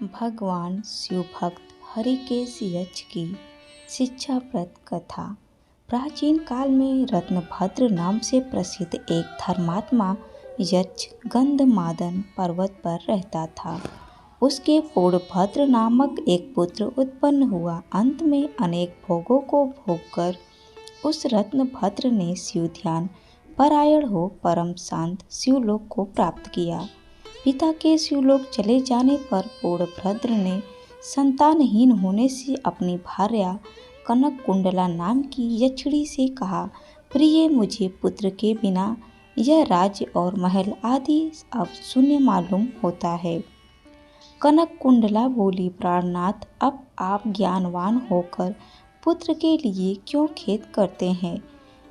भगवान शिव भक्त हरिकेश यक्ष की शिक्षाप्रद कथा। प्राचीन काल में रत्नभद्र नाम से प्रसिद्ध एक धर्मात्मा यक्ष गंधमादन पर्वत पर रहता था। उसके पूर्णभद्र नामक एक पुत्र उत्पन्न हुआ। अंत में अनेक भोगों को भोगकर उस रत्नभद्र ने शिव ध्यान परायण हो परम शांत शिवलोक को प्राप्त किया। पिता के शिवलोक चले जाने पर पूर्णभद्र ने संतानहीन होने से अपनी भार्या कनक कुंडला नाम की यक्षिणी से कहा, प्रिय, मुझे पुत्र के बिना यह राज्य और महल आदि अब शून्य मालूम होता है। कनक कुंडला बोली, प्राणनाथ, अब आप ज्ञानवान होकर पुत्र के लिए क्यों खेद करते हैं?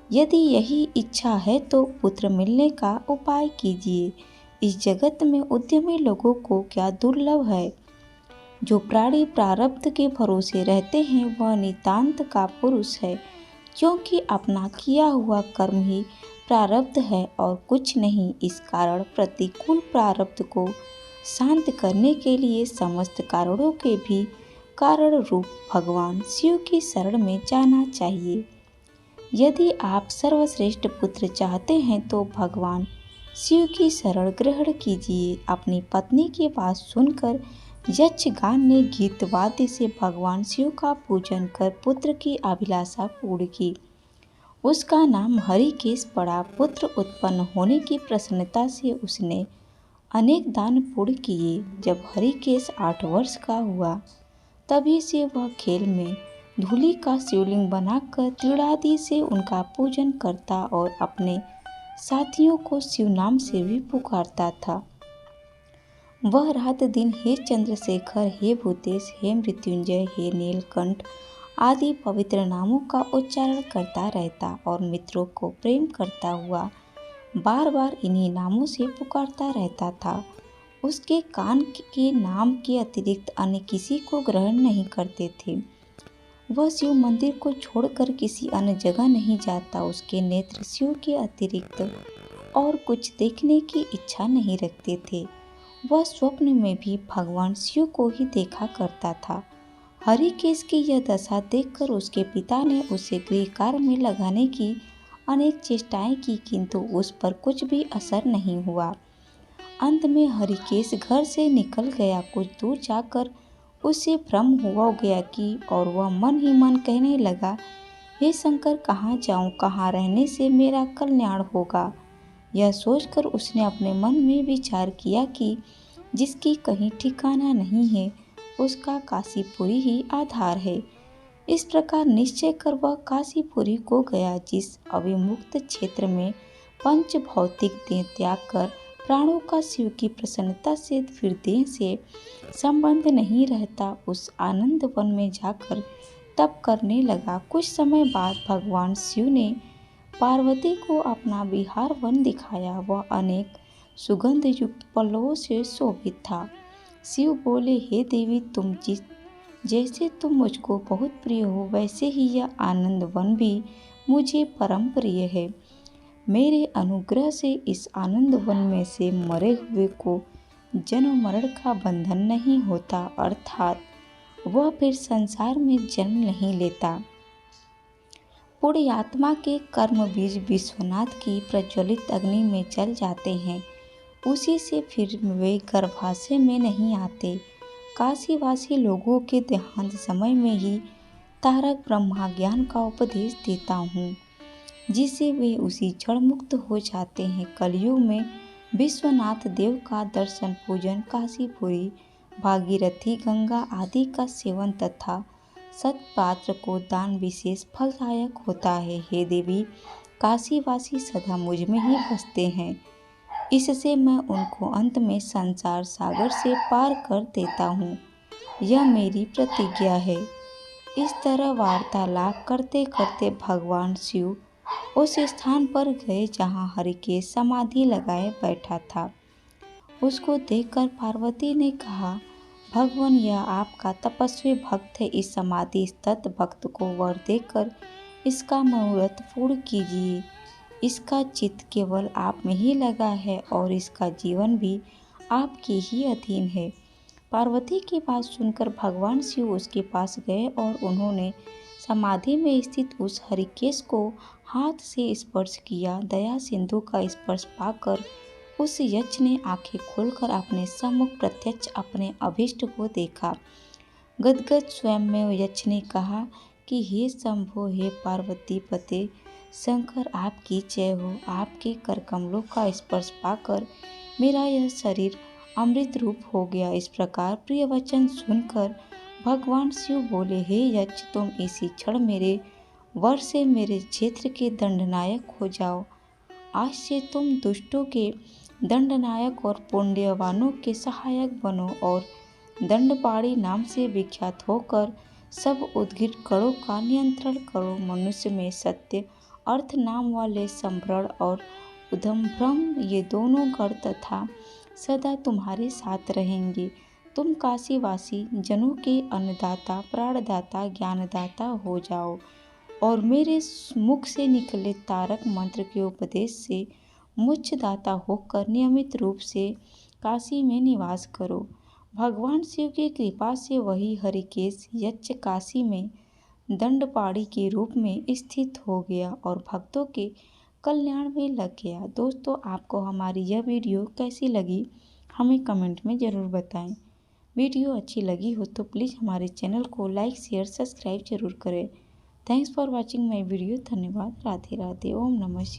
यदि यही इच्छा है तो पुत्र मिलने का उपाय कीजिए। इस जगत में उद्यमी लोगों को क्या दुर्लभ है। जो प्राणी प्रारब्ध के भरोसे रहते हैं वह नितांत का पुरुष है, क्योंकि अपना किया हुआ कर्म ही प्रारब्ध है और कुछ नहीं। इस कारण प्रतिकूल प्रारब्ध को शांत करने के लिए समस्त कारणों के भी कारण रूप भगवान शिव की शरण में जाना चाहिए। यदि आप सर्वश्रेष्ठ पुत्र चाहते हैं तो भगवान शिव की शरण ग्रहण कीजिए। अपनी पत्नी की बात सुनकर यक्षगान ने गीत वाद्य से भगवान शिव का पूजन कर पुत्र की अभिलाषा पूर्ण की। उसका नाम हरिकेश पड़ा। पुत्र उत्पन्न होने की प्रसन्नता से उसने अनेक दान पुण्य किए। जब हरिकेश 8 वर्ष का हुआ तभी से वह खेल में धूलि का शिवलिंग बनाकर त्रिड़ादि से उनका पूजन करता और अपने साथियों को शिव नाम से भी पुकारता था। वह रात दिन हे चंद्रशेखर, हे भूतेश, हे मृत्युंजय, हे नीलकंठ आदि पवित्र नामों का उच्चारण करता रहता और मित्रों को प्रेम करता हुआ बार बार इन्हीं नामों से पुकारता रहता था। उसके कान के नाम के अतिरिक्त अन्य किसी को ग्रहण नहीं करते थे। वह शिव मंदिर को छोड़कर किसी अन्य जगह नहीं जाता। उसके नेत्र शिव के अतिरिक्त और कुछ देखने की इच्छा नहीं रखते थे। वह स्वप्न में भी भगवान शिव को ही देखा करता था। हरिकेश की यह दशा देखकर उसके पिता ने उसे गृह कार्य में लगाने की अनेक चेष्टाएं की, किंतु उस पर कुछ भी असर नहीं हुआ। अंत में हरिकेश घर से निकल गया। कुछ दूर जाकर उसे भ्रम हो गया कि और वह मन ही मन कहने लगा, हे शंकर, कहाँ जाऊँ, कहाँ रहने से मेरा कल्याण होगा। यह सोचकर उसने अपने मन में विचार किया कि जिसकी कहीं ठिकाना नहीं है उसका काशीपुरी ही आधार है। इस प्रकार निश्चय कर वह काशीपुरी को गया, जिस अविमुक्त क्षेत्र में पंच भौतिक देह त्याग कर प्राणों का शिव की प्रसन्नता से फिर देह से संबंध नहीं रहता, उस आनंद वन में जाकर तप करने लगा। कुछ समय बाद भगवान शिव ने पार्वती को अपना विहार वन दिखाया। वह अनेक सुगंध युक्त पल्लवों से शोभित था। शिव बोले, हे देवी, जैसे तुम मुझको बहुत प्रिय हो वैसे ही यह आनंद वन भी मुझे परम प्रिय है। मेरे अनुग्रह से इस आनंद वन में से मरे हुए को जन्म मरण का बंधन नहीं होता, अर्थात वह फिर संसार में जन्म नहीं लेता। पुण्यात्मा के कर्म बीज विश्वनाथ की प्रज्वलित अग्नि में जल जाते हैं, उसी से फिर वे गर्भाशय में नहीं आते। काशीवासी लोगों के देहांत समय में ही तारक ब्रह्मा ज्ञान का उपदेश देता हूँ, जिससे वे उसी क्षण मुक्त हो जाते हैं। कलयुग में विश्वनाथ देव का दर्शन, पूजन, काशीपुरी, भागीरथी, गंगा आदि का सेवन तथा सत्पात्र को दान विशेष फलदायक होता है। हे देवी, काशीवासी सदा मुझ में ही बसते हैं, इससे मैं उनको अंत में संसार सागर से पार कर देता हूँ। यह मेरी प्रतिज्ञा है। इस तरह वार्तालाप करते करते भगवान शिव उस स्थान पर गए जहाँ हरिकेश समाधि लगाए बैठा था। उसको देखकर पार्वती ने कहा, भगवान, यह आपका तपस्वी भक्त है। इस समाधि स्थित भक्त को वर देकर इसका मनोरथ पूर्ण कीजिए। इसका चित्त केवल आप में ही लगा है और इसका जीवन भी आपके ही अधीन है। पार्वती की बात सुनकर भगवान शिव उसके पास गए और उन्होंने समाधि में स्थित उस हरिकेश को हाथ से स्पर्श किया। दया सिंधु का स्पर्श पाकर उस यक्ष ने आंखें खोलकर अपने सम्मुख प्रत्यक्ष अपने अभीष्ट को देखा। गदगद स्वयं में यक्ष ने कहा कि हे शंभो, हे पार्वती पते शंकर, आपकी जय हो। आपके कर कमलों का स्पर्श पाकर मेरा यह शरीर अमृत रूप हो गया। इस प्रकार प्रिय वचन सुनकर भगवान शिव बोले, हे यक्ष, तुम इसी क्षण मेरे वर से मेरे क्षेत्र के दंडनायक हो जाओ। आज से तुम दुष्टों के दंडनायक और पुण्यवानों के सहायक बनो और दंडपाणी नाम से विख्यात होकर सब उद्गिर गणों का नियंत्रण करो। मनुष्य में सत्य अर्थ नाम वाले संभ्रम और उदंभ्रम ये दोनों गण तथा सदा तुम्हारे साथ रहेंगे। तुम काशीवासी जनों के अन्नदाता, प्राणदाता, ज्ञानदाता हो जाओ और मेरे मुख से निकले तारक मंत्र के उपदेश से मोक्षदाता होकर नियमित रूप से काशी में निवास करो। भगवान शिव की कृपा से वही हरिकेश यक्ष काशी में दंडपाणी के रूप में स्थित हो गया और भक्तों के कल्याण में लग गया। दोस्तों, आपको हमारी यह वीडियो कैसी लगी हमें कमेंट में ज़रूर बताएं। वीडियो अच्छी लगी हो तो प्लीज़ हमारे चैनल को लाइक, शेयर, सब्सक्राइब जरूर करें। Thanks for watching my video. धन्यवाद। राधे राधे। ओम नमः शिवाय।